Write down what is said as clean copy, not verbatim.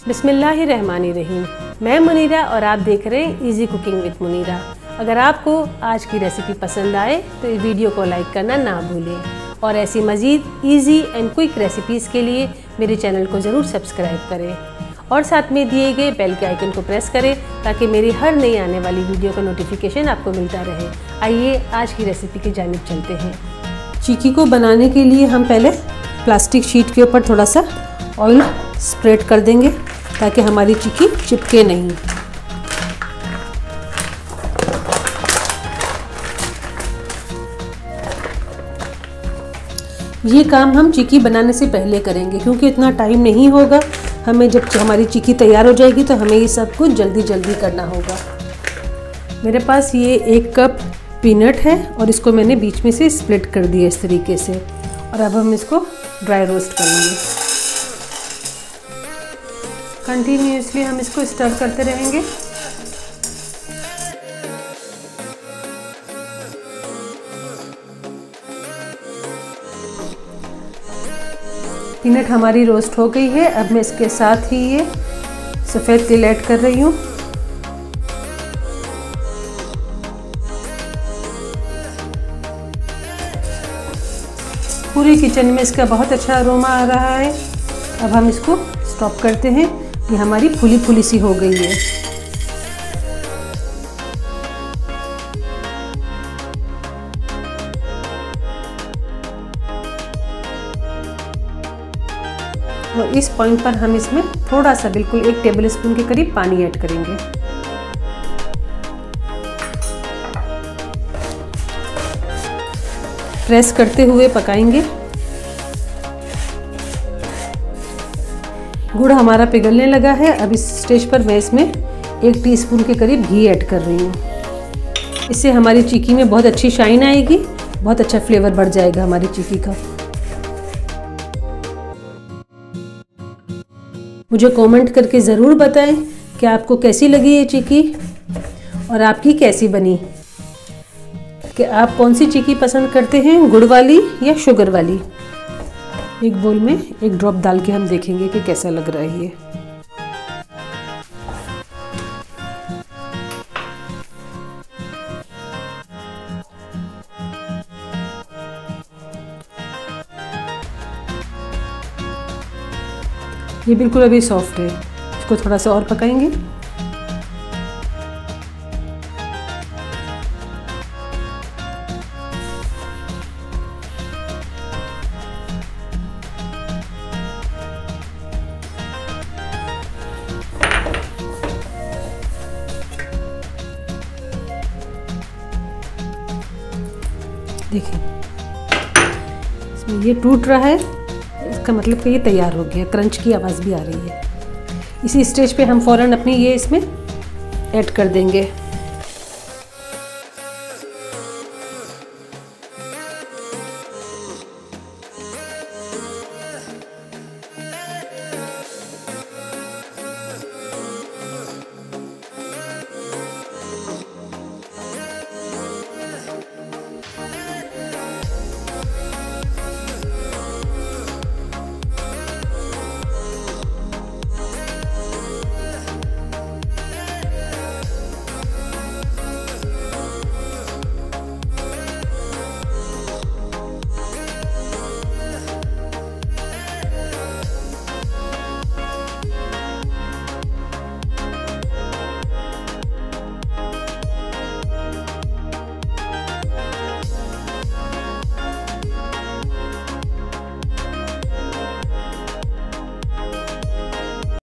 बिस्मिल्लाहिर्रहमानिर्रहीम। मैं मुनीरा और आप देख रहे हैं इजी कुकिंग विद मुनीरा। अगर आपको आज की रेसिपी पसंद आए तो इस वीडियो को लाइक करना ना भूलें और ऐसी मज़ीद इजी एंड क्विक रेसिपीज़ के लिए मेरे चैनल को ज़रूर सब्सक्राइब करें और साथ में दिए गए बेल के आइकन को प्रेस करें ताकि मेरी हर नई आने वाली वीडियो का नोटिफिकेशन आपको मिलता रहे। आइए आज की रेसिपी की जानिब चलते हैं। चिक्की को बनाने के लिए हम पहले प्लास्टिक शीट के ऊपर थोड़ा सा ऑयल स्प्रेड कर देंगे ताकि हमारी चिक्की चिपके नहीं। ये काम हम चिक्की बनाने से पहले करेंगे क्योंकि इतना टाइम नहीं होगा हमें। जब हमारी चिक्की तैयार हो जाएगी तो हमें ये सब कुछ जल्दी जल्दी करना होगा। मेरे पास ये 1 कप पीनट है और इसको मैंने बीच में से स्प्लिट कर दिया इस तरीके से, और अब हम इसको ड्राई रोस्ट करेंगे। कंटिन्यूअसली हम इसको स्टर करते रहेंगे। पीनट हमारी रोस्ट हो गई है। अब मैं इसके साथ ही ये सफ़ेद तिल ऐड कर रही हूँ। पूरी किचन में इसका बहुत अच्छा अरोमा आ रहा है। अब हम इसको स्टॉप करते हैं। ये हमारी फुली फुली सी हो गई है। और इस पॉइंट पर हम इसमें थोड़ा सा बिल्कुल 1 टेबलस्पून के करीब पानी ऐड करेंगे। प्रेस करते हुए पकाएंगे। गुड़ हमारा पिघलने लगा है। अब इस स्टेज पर मैं इसमें 1 टीस्पून के करीब घी ऐड कर रही हूँ। इससे हमारी चिक्की में बहुत अच्छी शाइन आएगी, बहुत अच्छा फ्लेवर बढ़ जाएगा हमारी चिक्की का। मुझे कमेंट करके ज़रूर बताएं कि आपको कैसी लगी ये चिक्की और आपकी कैसी बनी, कि आप कौन सी चिक्की पसंद करते हैं, गुड़ वाली या शुगर वाली। एक बोल में 1 ड्रॉप डाल के हम देखेंगे कि कैसा लग रहा है ये। ये बिल्कुल अभी सॉफ्ट है। इसको थोड़ा सा और पकाएंगे। देखिए इसमें ये टूट रहा है, इसका मतलब कि ये तैयार हो गया। क्रंच की आवाज़ भी आ रही है। इसी स्टेज पे हम फ़ौरन अपनी ये इसमें ऐड कर देंगे।